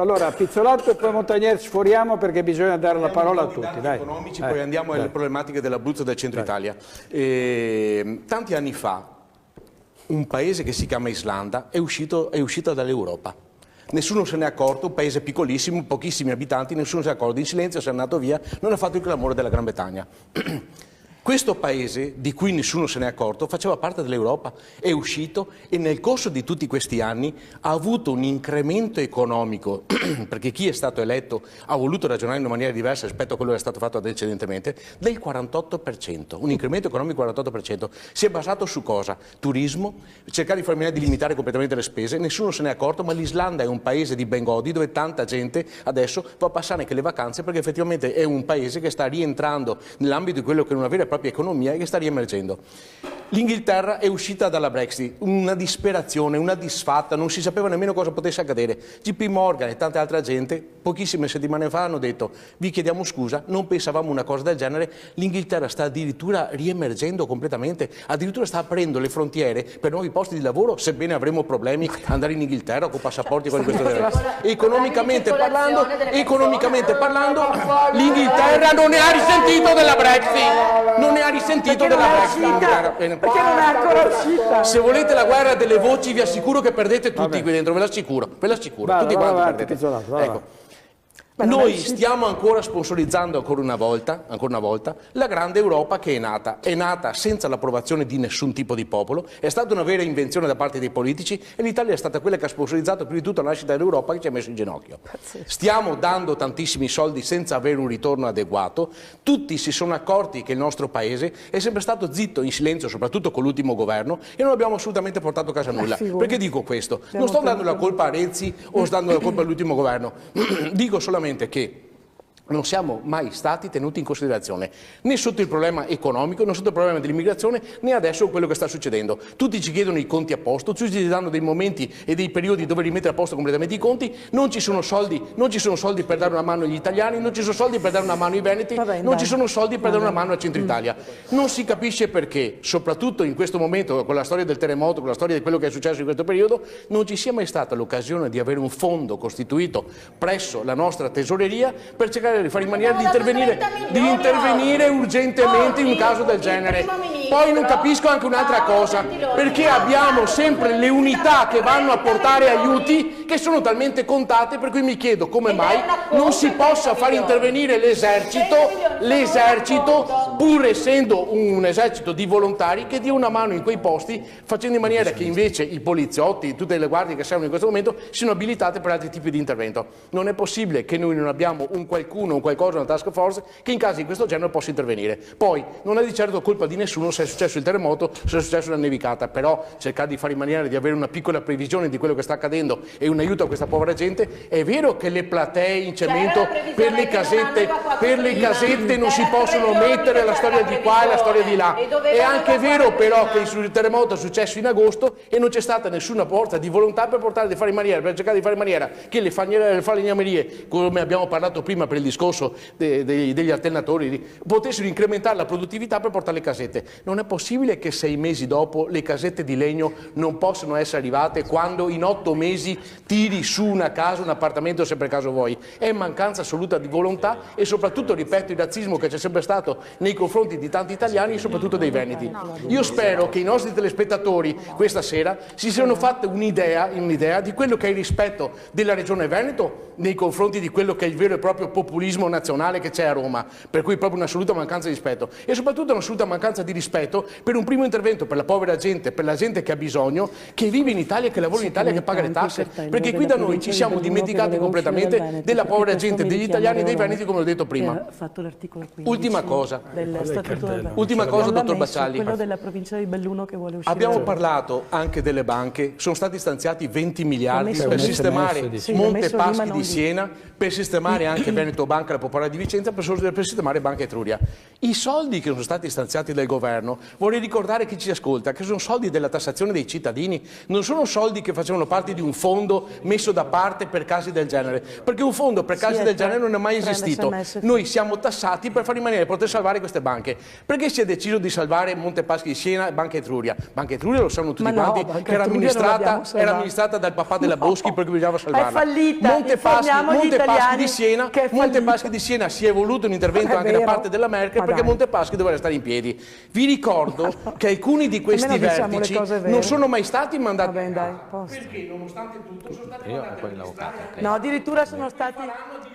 Allora, Pizzolato e poi Montagnier sforiamo perché bisogna dare la parola a tutti. Dai. Economici, poi andiamo alle problematiche dell'Abruzzo e del centro Italia. Tanti anni fa un paese che si chiama Islanda è uscito dall'Europa. Nessuno se n'è accorto, un paese piccolissimo, pochissimi abitanti, nessuno si è accorto, in silenzio si è andato via, non ha fatto il clamore della Gran Bretagna. Questo paese, di cui nessuno se n'è accorto, faceva parte dell'Europa, è uscito e nel corso di tutti questi anni ha avuto un incremento economico, perché chi è stato eletto ha voluto ragionare in una maniera diversa rispetto a quello che è stato fatto precedentemente, del 48%, un incremento economico del 48%. Si è basato su cosa? Turismo, cercare di fare in maniera di limitare completamente le spese, nessuno se n'è accorto, ma l'Islanda è un paese di Bengodi dove tanta gente adesso va a passare anche le vacanze perché effettivamente è un paese che sta rientrando nell'ambito di quello che è una vera e propria economia e che sta riemergendo. L'Inghilterra è uscita dalla Brexit, una disperazione, una disfatta, non si sapeva nemmeno cosa potesse accadere. JP Morgan e tanta altra gente, pochissime settimane fa hanno detto vi chiediamo scusa, non pensavamo una cosa del genere, l'Inghilterra sta addirittura riemergendo completamente, addirittura sta aprendo le frontiere per nuovi posti di lavoro, sebbene avremo problemi ad andare in Inghilterra con passaporti con questo genere. Economicamente parlando, l'Inghilterra non ne ha risentito della Brexit, non ne ha risentito della Brexit. Perché non è ancora uscita? Se volete la guerra delle voci vi assicuro che perdete tutti qui dentro, ve l'assicuro, tutti quanti perdete. Ecco. Noi stiamo ancora sponsorizzando ancora una volta la grande Europa che è nata senza l'approvazione di nessun tipo di popolo, è stata una vera invenzione da parte dei politici e l'Italia è stata quella che ha sponsorizzato più di tutto la nascita dell'Europa, che ci ha messo in ginocchio. Stiamo dando tantissimi soldi senza avere un ritorno adeguato, tutti si sono accorti che il nostro paese è sempre stato zitto, in silenzio, soprattutto con l'ultimo governo e non abbiamo assolutamente portato a casa nulla. Perché dico questo? Non sto dando la colpa a Renzi o sto dando la colpa all'ultimo governo, dico solamente che non siamo mai stati tenuti in considerazione né sotto il problema economico, né sotto il problema dell'immigrazione, né adesso quello che sta succedendo. Tutti ci chiedono i conti a posto, tutti ci danno dei momenti e dei periodi dove rimettere a posto completamente i conti, non ci sono soldi per dare una mano agli italiani, non ci sono soldi per dare una mano ai veneti, non ci sono soldi per dare una mano al centro Italia. Non si capisce perché, soprattutto in questo momento, con la storia del terremoto, con la storia di quello che è successo in questo periodo, non ci sia mai stata l'occasione di avere un fondo costituito presso la nostra tesoreria per cercare di fare in maniera di intervenire urgentemente in un caso del genere. Poi non capisco anche un'altra cosa, perché abbiamo sempre le unità che vanno a portare aiuti che sono talmente contate, per cui mi chiedo come mai non si possa far intervenire l'esercito, pur essendo un esercito di volontari, che dia una mano in quei posti, facendo in maniera che invece i poliziotti, tutte le guardie che servono in questo momento, siano abilitate per altri tipi di intervento. Non è possibile che noi non abbiamo un qualcosa, una task force, che in casi di questo genere possa intervenire. Poi, non è di certo colpa di nessuno se è successo il terremoto, se è successa una nevicata, però cercare di fare in maniera di avere una piccola previsione di quello che sta accadendo e un aiuto a questa povera gente. È vero che le platee in cemento per le casette non si possono mettere la storia di qua e la storia di là. È anche vero però che il terremoto è successo in agosto e non c'è stata nessuna forza di volontà per cercare di fare in maniera che le falegnamerie, come abbiamo parlato prima per il discorso degli alternatori, potessero incrementare la produttività per portare le casette. Non è possibile che 6 mesi dopo le casette di legno non possano essere arrivate quando in 8 mesi tiri su una casa, un appartamento se per caso vuoi. È mancanza assoluta di volontà e soprattutto, ripeto, il razzismo che c'è sempre stato nei confronti di tanti italiani e soprattutto dei veneti. Io spero che i nostri telespettatori questa sera si siano fatti un'idea di quello che è il rispetto della Regione Veneto nei confronti di quello che è il vero e proprio populismo nazionale che c'è a Roma, per cui proprio un'assoluta mancanza di rispetto e soprattutto un'assoluta mancanza di rispetto per un primo intervento per la povera gente, per la gente che ha bisogno, che vive in Italia, che lavora in Italia, che paga le tasse, perché qui da noi ci siamo dimenticati completamente della povera gente, degli italiani e dei veneti, come ho detto prima. Ultima cosa, dottor Baccialli, abbiamo parlato anche delle banche, sono stati stanziati 20 miliardi per sistemare Montepaschi di Siena, per sistemare anche Veneto Banca La Popolare di Vicenza per sistemare Banca Etruria. I soldi che sono stati stanziati dal governo, vorrei ricordare chi ci ascolta, che sono soldi della tassazione dei cittadini, non sono soldi che facevano parte di un fondo messo da parte per casi del genere, perché un fondo per casi del genere non è mai esistito. Noi siamo tassati per fare in maniera di poter salvare queste banche. Perché si è deciso di salvare Monte Paschi di Siena e Banca Etruria? Banca Etruria lo sanno tutti quanti, che era amministrata dal papà della Boschi perché bisognava salvarla. È fallita, Monte Paschi di Siena si è voluto un intervento anche da parte della Merkel perché Monte Paschi doveva restare in piedi. Vi ricordo che alcuni di questi vertici non sono mai stati mandati perché nonostante tutto sono stati mandati. No, addirittura sono stati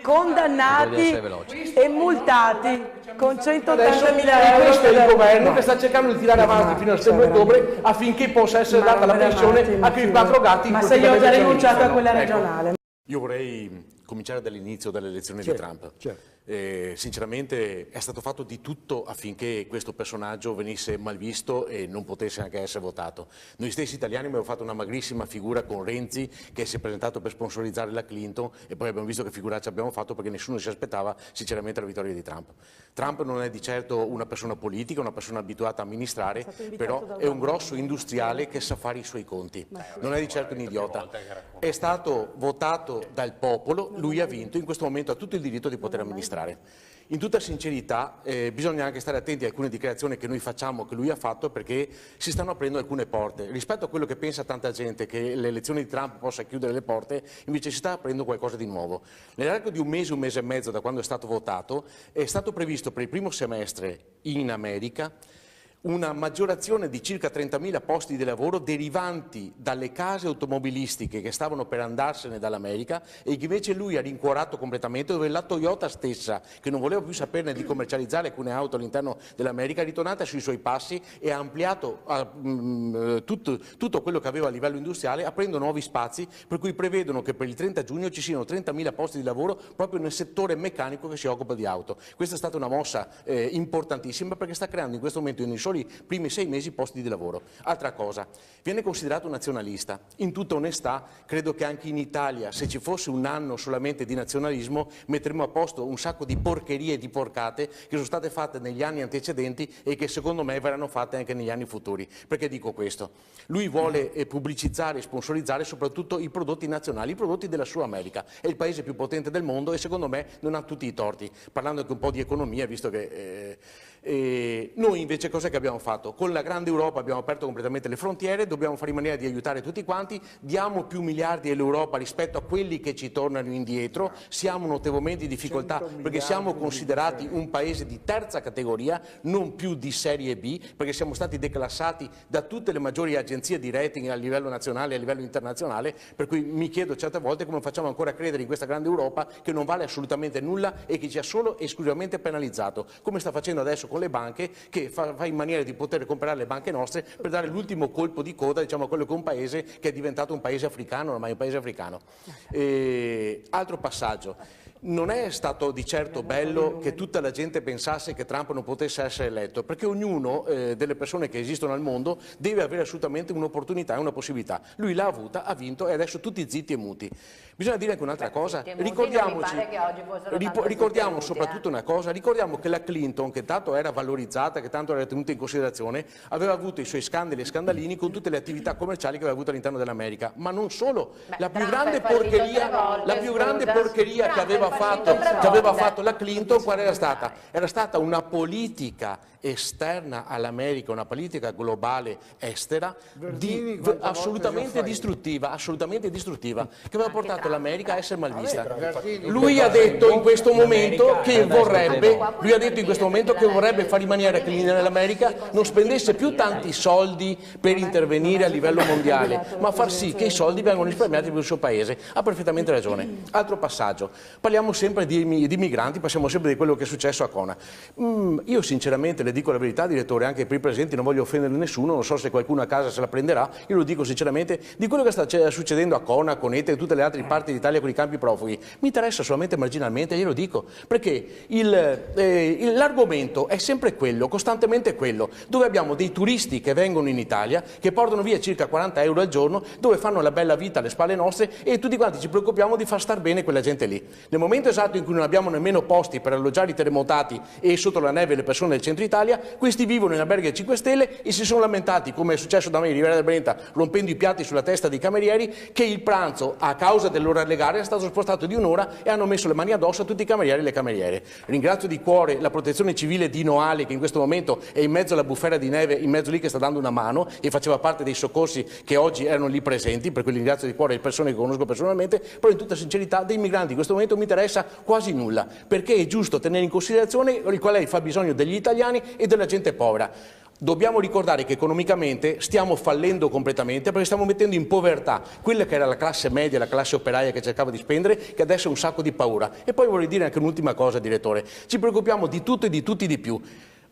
condannati e multati con 180.000 euro. Questo è il governo che sta cercando di tirare avanti fino al settembre-ottobre affinché possa essere data la pensione a quei 4 gatti. Ma se io ho già rinunciato a quella regionale. Io vorrei cominciare dall'inizio delle elezioni di Trump. Sinceramente è stato fatto di tutto affinché questo personaggio venisse malvisto e non potesse anche essere votato. Noi stessi italiani abbiamo fatto una magrissima figura con Renzi che si è presentato per sponsorizzare la Clinton e poi abbiamo visto che figuraccia abbiamo fatto perché nessuno si aspettava sinceramente la vittoria di Trump. Trump non è di certo una persona politica, una persona abituata a amministrare, però è un grosso industriale che sa fare i suoi conti. Non è di certo un idiota. È stato votato dal popolo, lui ha vinto, in questo momento ha tutto il diritto di poter amministrare. In tutta sincerità bisogna anche stare attenti a alcune dichiarazioni che noi facciamo, che lui ha fatto, perché si stanno aprendo alcune porte. Rispetto a quello che pensa tanta gente, che l'elezione di Trump possa chiudere le porte, invece si sta aprendo qualcosa di nuovo. Nell'arco di un mese e mezzo da quando è stato votato, è stato previsto per il primo semestre in America una maggiorazione di circa 30.000 posti di lavoro derivanti dalle case automobilistiche che stavano per andarsene dall'America e che invece lui ha rincuorato completamente, dove la Toyota stessa, che non voleva più saperne di commercializzare alcune auto all'interno dell'America, è ritornata sui suoi passi e ha ampliato tutto quello che aveva a livello industriale, aprendo nuovi spazi, per cui prevedono che per il 30 giugno ci siano 30.000 posti di lavoro proprio nel settore meccanico che si occupa di auto. Questa è stata una mossa importantissima perché sta creando in questo momento nei soli primi 6 mesi posti di lavoro. Altra cosa, viene considerato nazionalista. In tutta onestà, credo che anche in Italia, se ci fosse un anno solamente di nazionalismo, metteremmo a posto un sacco di porcherie e di porcate che sono state fatte negli anni antecedenti e che secondo me verranno fatte anche negli anni futuri. Perché dico questo? Lui vuole pubblicizzare e sponsorizzare soprattutto i prodotti nazionali, i prodotti della sua America. È il paese più potente del mondo e secondo me non ha tutti i torti. Parlando anche un po' di economia, visto che noi invece cosa che abbiamo fatto? Con la grande Europa abbiamo aperto completamente le frontiere, dobbiamo fare in maniera di aiutare tutti quanti, diamo più miliardi all'Europa rispetto a quelli che ci tornano indietro, siamo notevolmente in difficoltà perché siamo considerati un paese di terza categoria, non più di serie B, perché siamo stati declassati da tutte le maggiori agenzie di rating a livello nazionale e a livello internazionale, per cui mi chiedo certe volte come facciamo ancora a credere in questa grande Europa che non vale assolutamente nulla e che ci ha solo e esclusivamente penalizzato, come sta facendo adesso con le banche, che fa in maniera di poter comprare le banche nostre per dare l'ultimo colpo di coda, diciamo, a quello che è un paese che è diventato un paese africano, ormai un paese africano. Altro passaggio. Non è stato di certo bello che tutta la gente pensasse che Trump non potesse essere eletto, perché ognuno delle persone che esistono al mondo deve avere assolutamente un'opportunità e una possibilità. Lui l'ha avuta, ha vinto e adesso tutti zitti e muti. Bisogna dire anche un'altra cosa, ricordiamo soprattutto una cosa, ricordiamo che la Clinton, che tanto era valorizzata, che tanto era tenuta in considerazione, aveva avuto i suoi scandali e scandalini con tutte le attività commerciali che aveva avuto all'interno dell'America, ma non solo, la più grande porcheria che aveva fatto la Clinton qual era stata? Era stata una politica esterna all'America, una politica globale estera assolutamente distruttiva, che aveva portato l'America a essere malvista. Lui ha detto in questo momento che vorrebbe fare in maniera che nell'America non spendesse più tanti soldi per intervenire a livello mondiale, ma far sì che i soldi vengano risparmiati per il suo paese. Ha perfettamente ragione. Altro passaggio. Parliamo sempre di migranti, passiamo sempre di quello che è successo a Kona. Io sinceramente le dico la verità, direttore, anche per i presenti, non voglio offendere nessuno, non so se qualcuno a casa se la prenderà, io lo dico sinceramente, di quello che sta succedendo a Kona, con Ete e tutte le altre parti d'Italia con i campi profughi, mi interessa solamente marginalmente, glielo dico, perché l'argomento è sempre quello, costantemente quello, dove abbiamo dei turisti che vengono in Italia, che portano via circa 40 euro al giorno, dove fanno la bella vita alle spalle nostre e tutti quanti ci preoccupiamo di far star bene quella gente lì. Nel momento esatto in cui non abbiamo nemmeno posti per alloggiare i terremotati e sotto la neve le persone del centro Italia, questi vivono in alberghi a 5 stelle e si sono lamentati, come è successo da me in Riviera del Brenta, rompendo i piatti sulla testa dei camerieri, che il pranzo, a causa dell'ora legale, è stato spostato di un'ora e hanno messo le mani addosso a tutti i camerieri e le cameriere. Ringrazio di cuore la protezione civile di Noali, che in questo momento è in mezzo alla bufera di neve, in mezzo lì, che sta dando una mano e faceva parte dei soccorsi che oggi erano lì presenti, per cui ringrazio di cuore le persone che conosco personalmente, però in tutta sincerità dei migranti in questo momento mi interessa quasi nulla, perché è giusto tenere in considerazione il qual è il fabbisogno degli italiani e della gente povera. Dobbiamo ricordare che economicamente stiamo fallendo completamente perché stiamo mettendo in povertà quella che era la classe media, la classe operaia che cercava di spendere, che adesso ha un sacco di paura. E poi vorrei dire anche un'ultima cosa, direttore, ci preoccupiamo di tutto e di tutti di più.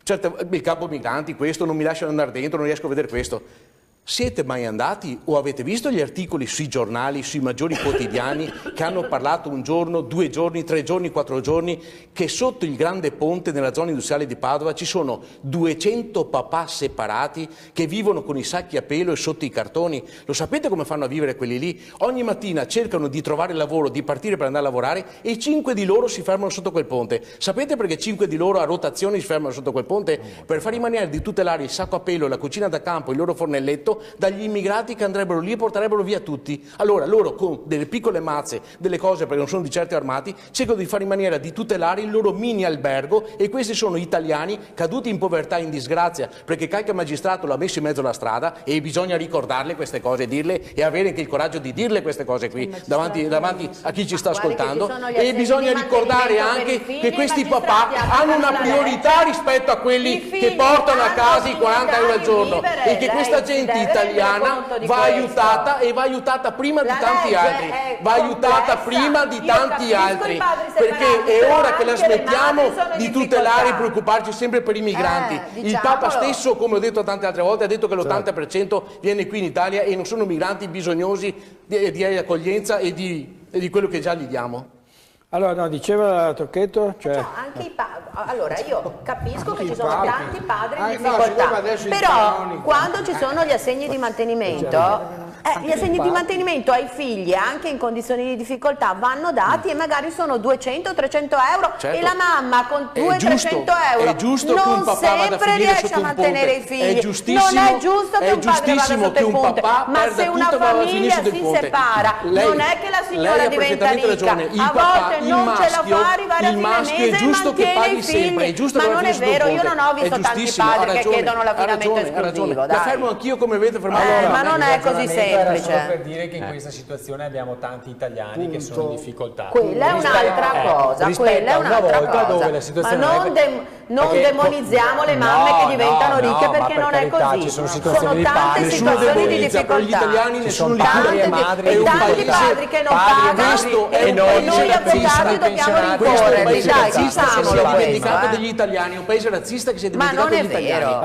Certo, il campo migranti, questo, non mi lasciano andare dentro, non riesco a vedere questo. Siete mai andati o avete visto gli articoli sui giornali, sui maggiori quotidiani che hanno parlato un giorno, 2 giorni, 3 giorni, 4 giorni che sotto il grande ponte nella zona industriale di Padova ci sono 200 papà separati che vivono con i sacchi a pelo e sotto i cartoni? Lo sapete come fanno a vivere quelli lì? Ogni mattina cercano di trovare lavoro, di partire per andare a lavorare e 5 di loro si fermano sotto quel ponte. Sapete perché 5 di loro a rotazione si fermano sotto quel ponte? Per fare in maniera di tutelare il sacco a pelo, la cucina da campo, il loro fornelletto dagli immigrati che andrebbero lì e porterebbero via tutti. Allora loro con delle piccole mazze, delle cose perché non sono di certi armati, cercano di fare in maniera di tutelare il loro mini albergo e questi sono italiani caduti in povertà e in disgrazia perché qualche magistrato l'ha messo in mezzo alla strada e bisogna ricordarle queste cose, dirle e avere anche il coraggio di dirle queste cose qui davanti a chi ci sta ascoltando e bisogna ricordare anche che questi papà hanno una priorità rispetto a quelli che portano a casa i 40 euro al giorno e che questa gente italiana va aiutata e va aiutata prima di tanti altri, va aiutata prima di tanti altri, perché è ora che la smettiamo di tutelare e preoccuparci sempre per i migranti. Il Papa stesso, come ho detto tante altre volte, ha detto che l'80% viene qui in Italia e non sono migranti bisognosi di accoglienza e di quello che già gli diamo. Allora, no, diceva Tocchetto, cioè... No, anche i padri. Allora, io capisco che ci sono tanti padri in difficoltà, però quando ci sono gli assegni di mantenimento, gli assegni di mantenimento ai figli anche in condizioni di difficoltà vanno dati e magari sono 200-300 euro e la mamma con 200-300 euro non sempre riesce a mantenere i figli. Non è giusto che un padre vada sotto il ponte, ma se una famiglia si separa non è che la signora diventa ricca, a volte non ce la fa arrivare a fine mese e mantiene i figli, ma non è vero, io non ho visto tanti padri che chiedono l'affidamento esclusivo. La fermo anch'io come vedete fermato. Ma non è così semplice. Era solo per dire che in questa situazione abbiamo tanti italiani che sono in difficoltà. Quella è un'altra cosa, quella è un'altra cosa. Ma non demonizziamo le mamme che diventano ricche perché non è così. Sono tante situazioni di difficoltà. Gli italiani nessuno li cura, e tanti padri che non pagano e noi avvocati dobbiamo rincorrerli. Dai, diciamolo questo. Degli italiani, un paese razzista che si è dimenticato degli italiani.